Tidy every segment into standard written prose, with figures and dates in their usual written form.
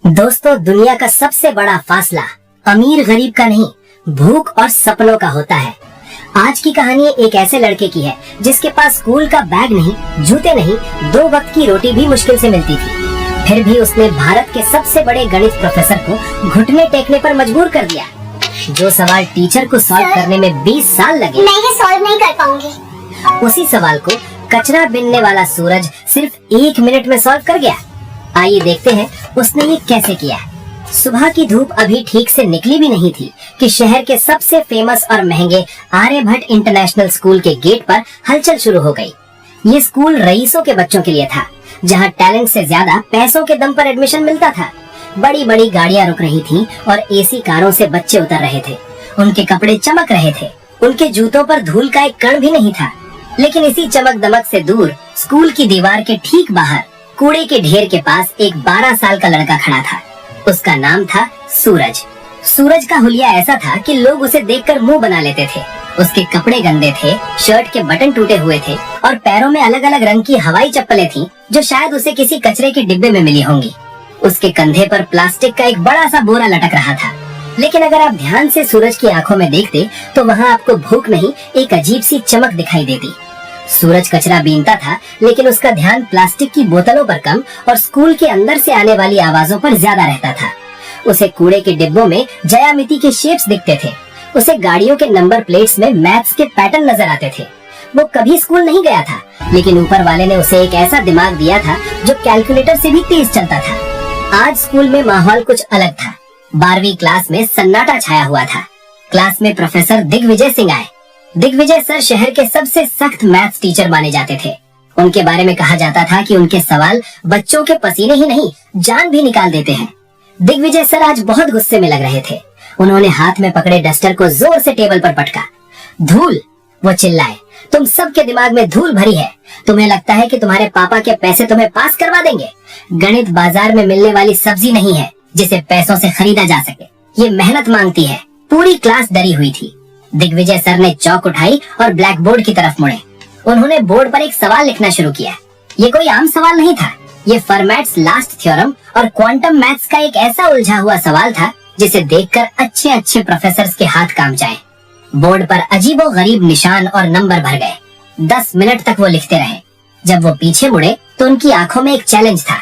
दोस्तों, दुनिया का सबसे बड़ा फासला अमीर गरीब का नहीं, भूख और सपनों का होता है। आज की कहानी एक ऐसे लड़के की है जिसके पास स्कूल का बैग नहीं, जूते नहीं, 2 वक्त की रोटी भी मुश्किल से मिलती थी। फिर भी उसने भारत के सबसे बड़े गणित प्रोफेसर को घुटने टेकने पर मजबूर कर दिया। जो सवाल टीचर को सॉल्व करने में 20 साल लगे, मैं ये सॉल्व नहीं कर पाऊंगी। उसी सवाल को कचरा बीनने वाला सूरज सिर्फ 1 मिनट में सॉल्व कर गया। आइए देखते हैं उसने ये कैसे किया। सुबह की धूप अभी ठीक से निकली भी नहीं थी कि शहर के सबसे फेमस और महंगे आर्यभट्ट इंटरनेशनल स्कूल के गेट पर हलचल शुरू हो गई। ये स्कूल रईसों के बच्चों के लिए था, जहां टैलेंट से ज्यादा पैसों के दम पर एडमिशन मिलता था। बड़ी बड़ी गाड़ियां रुक रही थीं और एसी कारों से बच्चे उतर रहे थे। उनके कपड़े चमक रहे थे, उनके जूतों पर धूल का एक कण भी नहीं था। लेकिन इसी चमक दमक से दूर स्कूल की दीवार के ठीक बाहर कूड़े के ढेर के पास एक 12 साल का लड़का खड़ा था। उसका नाम था सूरज। सूरज का हुलिया ऐसा था कि लोग उसे देखकर मुंह बना लेते थे। उसके कपड़े गंदे थे, शर्ट के बटन टूटे हुए थे और पैरों में अलग अलग रंग की हवाई चप्पलें थीं, जो शायद उसे किसी कचरे के डिब्बे में मिली होंगी। उसके कंधे पर प्लास्टिक का एक बड़ा सा बोरा लटक रहा था। लेकिन अगर आप ध्यान से सूरज की आंखों में देखते तो वहाँ आपको भूख नहीं, एक अजीब सी चमक दिखाई देती। सूरज कचरा बीनता था, लेकिन उसका ध्यान प्लास्टिक की बोतलों पर कम और स्कूल के अंदर से आने वाली आवाजों पर ज्यादा रहता था। उसे कूड़े के डिब्बों में ज्यामिति के शेप्स दिखते थे। उसे गाड़ियों के नंबर प्लेट्स में मैथ्स के पैटर्न नजर आते थे। वो कभी स्कूल नहीं गया था, लेकिन ऊपर वाले ने उसे एक ऐसा दिमाग दिया था जो कैलकुलेटर से भी तेज चलता था। आज स्कूल में माहौल कुछ अलग था। 12वीं क्लास में सन्नाटा छाया हुआ था। क्लास में प्रोफेसर दिग्विजय सिंह आए। दिग्विजय सर शहर के सबसे सख्त मैथ्स टीचर माने जाते थे। उनके बारे में कहा जाता था कि उनके सवाल बच्चों के पसीने ही नहीं, जान भी निकाल देते हैं। दिग्विजय सर आज बहुत गुस्से में लग रहे थे। उन्होंने हाथ में पकड़े डस्टर को जोर से टेबल पर पटका। धूल! वो चिल्लाए, तुम सबके दिमाग में धूल भरी है। तुम्हें लगता है कि तुम्हारे पापा के पैसे तुम्हें पास करवा देंगे? गणित बाजार में मिलने वाली सब्जी नहीं है जिसे पैसों से खरीदा जा सके। ये मेहनत मांगती है। पूरी क्लास डरी हुई थी। दिग्विजय सर ने चौक उठाई और ब्लैक बोर्ड की तरफ मुड़े। उन्होंने बोर्ड पर एक सवाल लिखना शुरू किया। ये कोई आम सवाल नहीं था। ये फर्मैट्स लास्ट थ्योरम और क्वांटम मैथ्स का एक ऐसा उलझा हुआ सवाल था जिसे देखकर अच्छे अच्छे प्रोफेसर्स के हाथ कांप जाए। बोर्ड पर अजीबो गरीब निशान और नंबर भर गए। 10 मिनट तक वो लिखते रहे। जब वो पीछे मुड़े तो उनकी आंखों में एक चैलेंज था।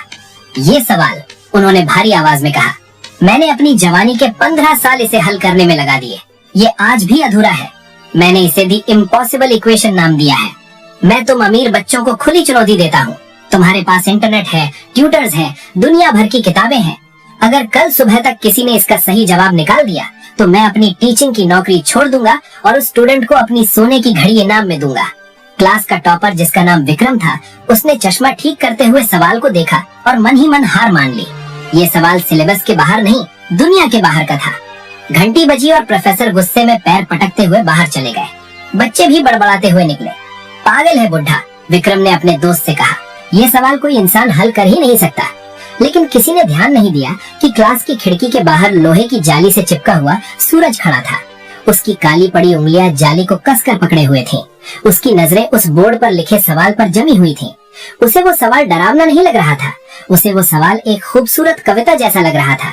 ये सवाल, उन्होंने भारी आवाज में कहा, मैंने अपनी जवानी के 15 साल इसे हल करने में लगा दिए। ये आज भी अधूरा है। मैंने इसे दी इम्पॉसिबल इक्वेशन नाम दिया है। मैं तुम अमीर बच्चों को खुली चुनौती देता हूँ। तुम्हारे पास इंटरनेट है, ट्यूटर्स हैं, दुनिया भर की किताबें हैं। अगर कल सुबह तक किसी ने इसका सही जवाब निकाल दिया तो मैं अपनी टीचिंग की नौकरी छोड़ दूंगा और उस स्टूडेंट को अपनी सोने की घड़ी इनाम में दूंगा। क्लास का टॉपर, जिसका नाम विक्रम था, उसने चश्मा ठीक करते हुए सवाल को देखा और मन ही मन हार मान ली। ये सवाल सिलेबस के बाहर नहीं, दुनिया के बाहर का था। घंटी बजी और प्रोफेसर गुस्से में पैर पटकते हुए बाहर चले गए। बच्चे भी बड़बड़ाते हुए निकले। पागल है बुढ़ा, विक्रम ने अपने दोस्त से कहा। यह सवाल कोई इंसान हल कर ही नहीं सकता। लेकिन किसी ने ध्यान नहीं दिया कि क्लास की खिड़की के बाहर लोहे की जाली से चिपका हुआ सूरज खड़ा था। उसकी काली पड़ी उंगलियां जाली को कसकर पकड़े हुए थीं। उसकी नजरें उस बोर्ड पर लिखे सवाल पर जमी हुई थीं। उसे वो सवाल डरावना नहीं लग रहा था। उसे वो सवाल एक खूबसूरत कविता जैसा लग रहा था।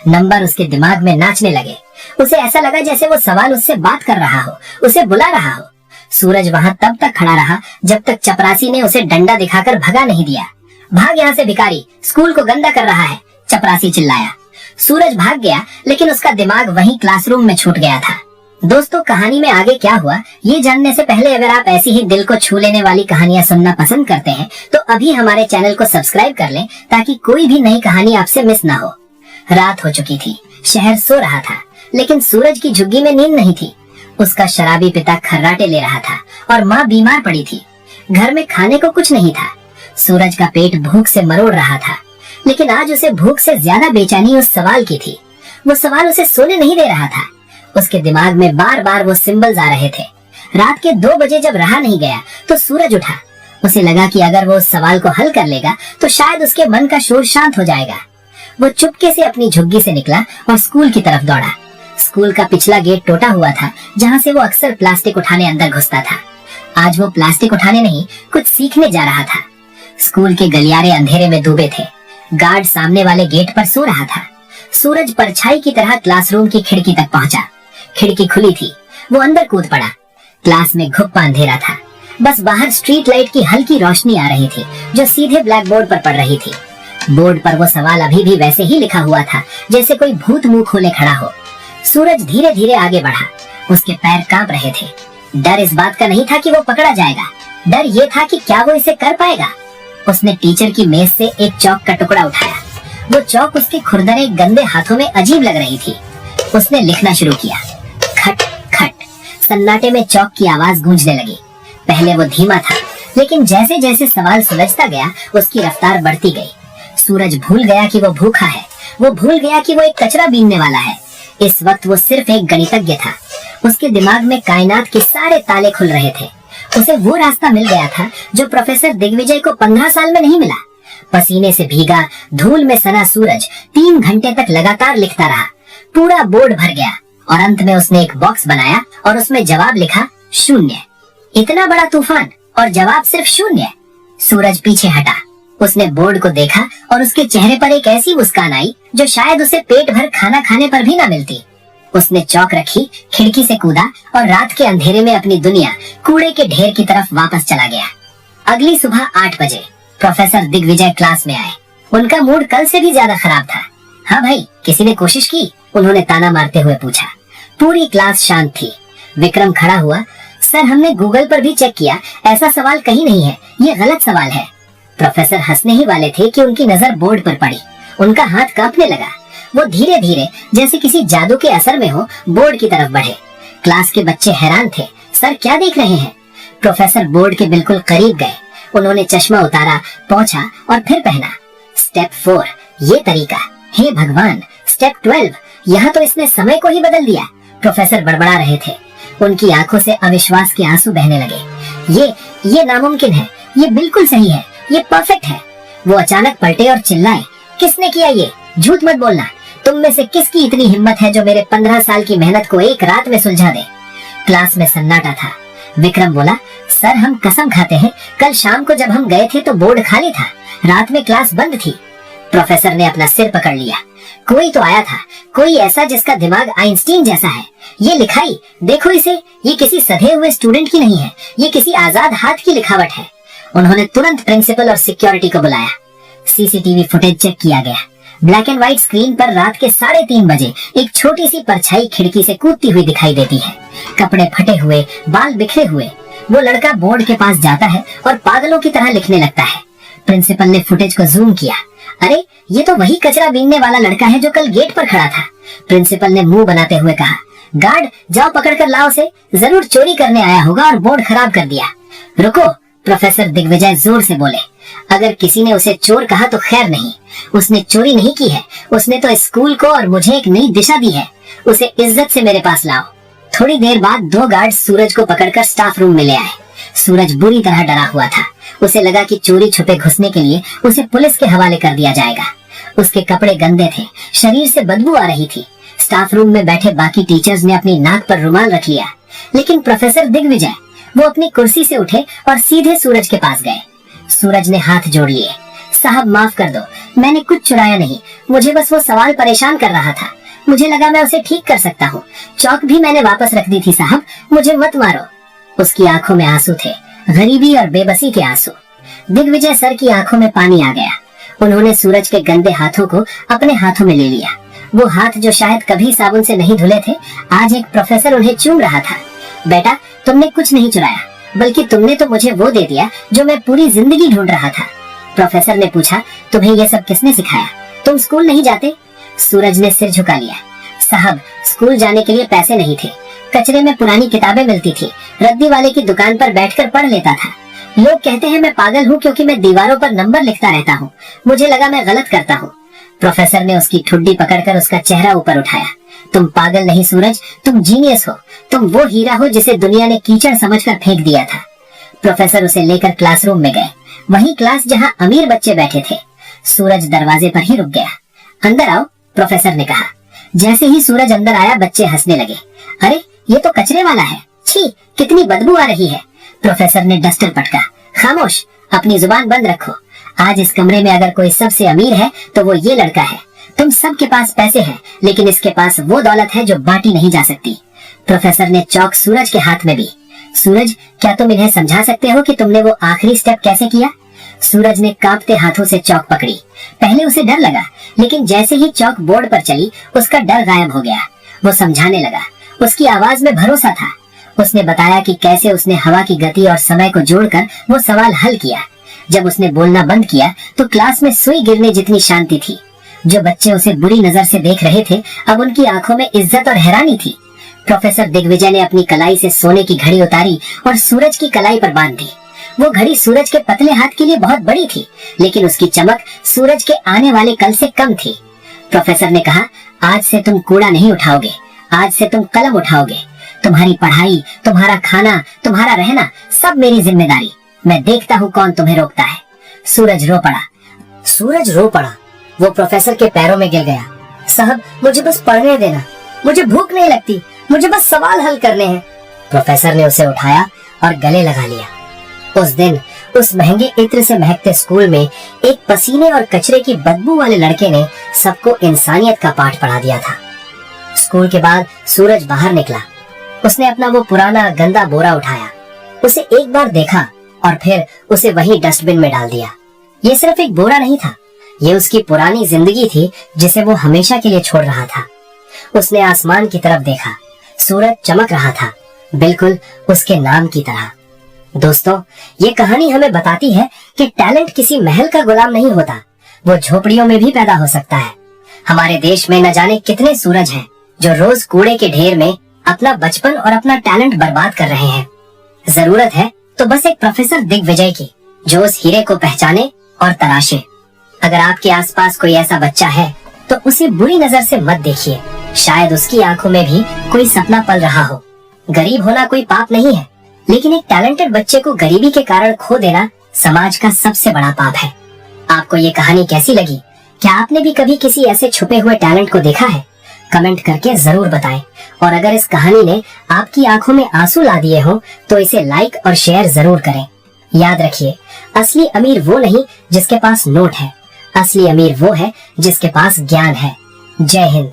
नंबर उसके दिमाग में नाचने लगे। उसे ऐसा लगा जैसे वो सवाल उससे बात कर रहा हो, उसे बुला रहा हो। सूरज वहाँ तब तक खड़ा रहा जब तक चपरासी ने उसे डंडा दिखाकर भगा नहीं दिया। भाग यहाँ से भिखारी, स्कूल को गंदा कर रहा है, चपरासी चिल्लाया। सूरज भाग गया, लेकिन उसका दिमाग वहीं क्लासरूम में छूट गया था। दोस्तों, कहानी में आगे क्या हुआ ये जानने से पहले अगर आप ऐसी ही दिल को छू लेने वाली कहानियां सुनना पसंद करते हैं तो अभी हमारे चैनल को सब्सक्राइब कर लें, ताकि कोई भी नई कहानी आपसे मिस ना हो। रात हो चुकी थी। शहर सो रहा था, लेकिन सूरज की झुग्गी में नींद नहीं थी। उसका शराबी पिता खर्राटे ले रहा था और माँ बीमार पड़ी थी। घर में खाने को कुछ नहीं था। सूरज का पेट भूख से मरोड़ रहा था, लेकिन आज उसे भूख से ज्यादा बेचैनी उस सवाल की थी। वो सवाल उसे सोने नहीं दे रहा था। उसके दिमाग में बार बार वो सिंबल्स आ रहे थे। रात के 2 बजे जब रहा नहीं गया तो सूरज उठा। उसे लगा कि अगर वो उस सवाल को हल कर लेगा तो शायद उसके मन का शोर शांत हो जाएगा। वो चुपके से अपनी झुग्गी से निकला और स्कूल की तरफ दौड़ा। स्कूल का पिछला गेट टूटा हुआ था, जहाँ से वो अक्सर प्लास्टिक उठाने अंदर घुसता था। आज वो प्लास्टिक उठाने नहीं, कुछ सीखने जा रहा था। स्कूल के गलियारे अंधेरे में डूबे थे। गार्ड सामने वाले गेट पर सो रहा था। सूरज परछाई की तरह क्लासरूम की खिड़की तक पहुंचा। खिड़की खुली थी, वो अंदर कूद पड़ा। क्लास में घुप्पा अंधेरा था, बस बाहर स्ट्रीट लाइट की हल्की रोशनी आ रही थी जो सीधे ब्लैक बोर्ड पर पड़ रही थी। बोर्ड पर वो सवाल अभी भी वैसे ही लिखा हुआ था जैसे कोई भूत मुंह खोले खड़ा हो। सूरज धीरे धीरे आगे बढ़ा, उसके पैर कांप रहे थे। डर इस बात का नहीं था कि वो पकड़ा जाएगा, डर ये था कि क्या वो इसे कर पाएगा। उसने टीचर की मेज से एक चौक का टुकड़ा उठाया। वो चौक उसके खुरदरे गंदे हाथों में अजीब लग रही थी। उसने लिखना शुरू किया। खट खट, सन्नाटे में चौक की आवाज गूंजने लगी। पहले वो धीमा था, लेकिन जैसे जैसे सवाल सुलझता गया उसकी रफ्तार बढ़ती गई। सूरज भूल गया कि वो भूखा है, वो भूल गया कि वो एक कचरा बीनने वाला है। इस वक्त वो सिर्फ एक गणितज्ञ था। उसके दिमाग में कायनात के सारे ताले खुल रहे थे। उसे वो रास्ता मिल गया था जो प्रोफेसर दिग्विजय को 15 साल में नहीं मिला। पसीने से भीगा, धूल में सना सूरज 3 घंटे तक लगातार लिखता रहा। पूरा बोर्ड भर गया और अंत में उसने एक बॉक्स बनाया और उसमें जवाब लिखा 0। इतना बड़ा तूफान और जवाब सिर्फ 0। सूरज पीछे हटा। उसने बोर्ड को देखा और उसके चेहरे पर एक ऐसी मुस्कान आई जो शायद उसे पेट भर खाना खाने पर भी न मिलती। उसने चौक रखी, खिड़की से कूदा और रात के अंधेरे में अपनी दुनिया कूड़े के ढेर की तरफ वापस चला गया। अगली सुबह 8 बजे प्रोफेसर दिग्विजय क्लास में आए। उनका मूड कल से भी ज्यादा खराब था। हाँ भाई, किसी ने कोशिश की? उन्होंने ताना मारते हुए पूछा। पूरी क्लास शांत थी। विक्रम खड़ा हुआ। सर, हमने गूगल पर भी चेक किया, ऐसा सवाल कहीं नहीं है, ये गलत सवाल है। प्रोफेसर हंसने ही वाले थे कि उनकी नजर बोर्ड पर पड़ी। उनका हाथ कांपने लगा। वो धीरे धीरे जैसे किसी जादू के असर में हो बोर्ड की तरफ बढ़े। क्लास के बच्चे हैरान थे। सर, क्या देख रहे हैं? प्रोफेसर बोर्ड के बिल्कुल करीब गए। उन्होंने चश्मा उतारा, पोंछा और फिर पहना। स्टेप 4, ये तरीका। हे भगवान, स्टेप 12, यहाँ तो इसने समय को ही बदल दिया। प्रोफेसर बड़बड़ा रहे थे। उनकी आंखों से अविश्वास के आंसू बहने लगे। ये नामुमकिन है, ये बिल्कुल सही है, ये परफेक्ट है। वो अचानक पलटे और चिल्लाए, किसने किया ये? झूठ मत बोलना। तुम में से किसकी इतनी हिम्मत है जो मेरे 15 साल की मेहनत को एक रात में सुलझा दे? क्लास में सन्नाटा था। विक्रम बोला, सर, हम कसम खाते हैं, कल शाम को जब हम गए थे तो बोर्ड खाली था, रात में क्लास बंद थी। प्रोफेसर ने अपना सिर पकड़ लिया। कोई तो आया था, कोई ऐसा जिसका दिमाग आइंस्टीन जैसा है। ये लिखाई देखो इसे, ये किसी सधे हुए स्टूडेंट की नहीं है, ये किसी आजाद हाथ की लिखावट है। उन्होंने तुरंत प्रिंसिपल और सिक्योरिटी को बुलाया। सीसीटीवी फुटेज चेक किया गया। ब्लैक एंड व्हाइट स्क्रीन पर रात के 3:30 बजे एक छोटी सी परछाई खिड़की से कूदती हुई दिखाई देती है। कपड़े फटे हुए, बाल बिखरे हुए। वो लड़का बोर्ड के पास जाता है और पागलों की तरह लिखने लगता है। प्रिंसिपल ने फुटेज को जूम किया। अरे, ये तो वही कचरा बीनने वाला लड़का है जो कल गेट पर खड़ा था। प्रिंसिपल ने मुंह बनाते हुए कहा, गार्ड, जाओ पकड़ कर लाओ उसे, जरूर चोरी करने आया होगा और बोर्ड खराब कर दिया। रुको, प्रोफेसर दिग्विजय जोर से बोले। अगर किसी ने उसे चोर कहा तो खैर नहीं, उसने चोरी नहीं की है, उसने तो स्कूल को और मुझे एक नई दिशा दी है। उसे इज्जत से मेरे पास लाओ। थोड़ी देर बाद 2 गार्ड सूरज को पकड़कर स्टाफ रूम में ले आए। सूरज बुरी तरह डरा हुआ था। उसे लगा कि चोरी छुपे घुसने के लिए उसे पुलिस के हवाले कर दिया जाएगा। उसके कपड़े गंदे थे, शरीर से बदबू आ रही थी। स्टाफ रूम में बैठे बाकी टीचर्स ने अपनी नाक पर रुमाल रख लिया, लेकिन प्रोफेसर दिग्विजय, वो अपनी कुर्सी से उठे और सीधे सूरज के पास गए। सूरज ने हाथ जोड़ लिए। साहब, माफ कर दो, मैंने कुछ चुराया नहीं, मुझे बस वो सवाल परेशान कर रहा था। मुझे लगा मैं उसे ठीक कर सकता हूँ। चौक भी मैंने वापस रख दी थी साहब, मुझे मत मारो। उसकी आंखों में आंसू थे, गरीबी और बेबसी के आंसू। दिग्विजय सर की आंखों में पानी आ गया। उन्होंने सूरज के गंदे हाथों को अपने हाथों में ले लिया। वो हाथ जो शायद कभी साबुन से नहीं धुले थे, आज एक प्रोफेसर उन्हें चूम रहा था। बेटा, तुमने कुछ नहीं चुराया, बल्कि तुमने तो मुझे वो दे दिया जो मैं पूरी जिंदगी ढूंढ रहा था। प्रोफेसर ने पूछा, तुम्हें ये सब किसने सिखाया? तुम स्कूल नहीं जाते? सूरज ने सिर झुका लिया। साहब, स्कूल जाने के लिए पैसे नहीं थे, कचरे में पुरानी किताबें मिलती थी, रद्दी वाले की दुकान पर बैठकर पढ़ लेता था। लोग कहते हैं मैं पागल हूँ क्योंकि मैं दीवारों पर नंबर लिखता रहता हूँ। मुझे लगा मैं गलत करता हूँ। प्रोफेसर ने उसकी ठुड्डी पकड़कर उसका चेहरा ऊपर उठाया। तुम पागल नहीं सूरज, तुम जीनियस हो। तुम वो हीरा हो जिसे दुनिया ने कीचड़ समझकर फेंक दिया था। प्रोफेसर उसे लेकर क्लासरूम में गए, वही क्लास जहाँ अमीर बच्चे बैठे थे। सूरज दरवाजे पर ही रुक गया। अंदर आओ, प्रोफेसर ने कहा। जैसे ही सूरज अंदर आया, बच्चे हंसने लगे। अरे, ये तो कचरे वाला है, छी, कितनी बदबू आ रही है। प्रोफेसर ने डस्टर पटका। खामोश, अपनी जुबान बंद रखो। आज इस कमरे में अगर कोई सबसे अमीर है तो वो ये लड़का है। तुम सबके पास पैसे हैं, लेकिन इसके पास वो दौलत है जो बांटी नहीं जा सकती। प्रोफेसर ने चौक सूरज के हाथ में दी। सूरज, क्या तुम इन्हें समझा सकते हो कि तुमने वो आखिरी स्टेप कैसे किया? सूरज ने कांपते हाथों से चौक पकड़ी। पहले उसे डर लगा, लेकिन जैसे ही चौक बोर्ड पर चली उसका डर गायब हो गया। वो समझाने लगा। उसकी आवाज में भरोसा था। उसने बताया कि कैसे उसने हवा की गति और समय को जोड़कर वो सवाल हल किया। जब उसने बोलना बंद किया तो क्लास में सुई गिरने जितनी शांति थी। जो बच्चे उसे बुरी नजर से देख रहे थे, अब उनकी आंखों में इज्जत और हैरानी थी। प्रोफेसर दिग्विजय ने अपनी कलाई से सोने की घड़ी उतारी और सूरज की कलाई पर बांध दी। वो घड़ी सूरज के पतले हाथ के लिए बहुत बड़ी थी, लेकिन उसकी चमक सूरज के आने वाले कल से कम थी। प्रोफेसर ने कहा, आज से तुम कूड़ा नहीं उठाओगे, आज से तुम कलम उठाओगे। तुम्हारी पढ़ाई, तुम्हारा खाना, तुम्हारा रहना सब मेरी जिम्मेदारी। मैं देखता हूँ कौन तुम्हें रोकता है। सूरज रो पड़ा। सूरज रो पड़ा। वो प्रोफेसर के पैरों में गिर गया। साहब, मुझे बस पढ़ने देना, मुझे भूख नहीं लगती, मुझे बस सवाल हल करने हैं। प्रोफेसर ने उसे उठाया और गले लगा लिया। उस दिन उस महंगे इत्र से महकते स्कूल में एक पसीने और कचरे की बदबू वाले लड़के ने सबको इंसानियत का पाठ पढ़ा दिया था। स्कूल के बाद सूरज बाहर निकला। उसने अपना वो पुराना गंदा बोरा उठाया। उसे एक बार देखा और फिर उसे वहीं डस्टबिन में डाल दिया। ये सिर्फ एक बोरा नहीं था, ये उसकी पुरानी जिंदगी थी जिसे वो हमेशा के लिए छोड़ रहा था। उसने आसमान की तरफ देखा। सूरज चमक रहा था, बिल्कुल उसके नाम की तरह। दोस्तों, ये कहानी हमें बताती है कि टैलेंट किसी महल का गुलाम नहीं होता, वो झोपड़ियों में भी पैदा हो सकता है। हमारे देश में न जाने कितने सूरज हैं जो रोज कूड़े के ढेर में अपना बचपन और अपना टैलेंट बर्बाद कर रहे हैं। जरूरत है तो बस एक प्रोफेसर दिग्विजय की, जो उस हीरे को पहचाने और तराशे। अगर आपके आसपास कोई ऐसा बच्चा है तो उसे बुरी नजर से मत देखिए। शायद उसकी आंखों में भी कोई सपना पल रहा हो। गरीब होना कोई पाप नहीं है, लेकिन एक टैलेंटेड बच्चे को गरीबी के कारण खो देना समाज का सबसे बड़ा पाप है। आपको ये कहानी कैसी लगी? क्या आपने भी कभी किसी ऐसे छुपे हुए टैलेंट को देखा है? कमेंट करके जरूर बताएं। और अगर इस कहानी ने आपकी आंखों में आंसू ला दिए हो तो इसे लाइक और शेयर जरूर करें। याद रखिए, असली अमीर वो नहीं जिसके पास नोट है, असली अमीर वो है जिसके पास ज्ञान है। जय हिंद।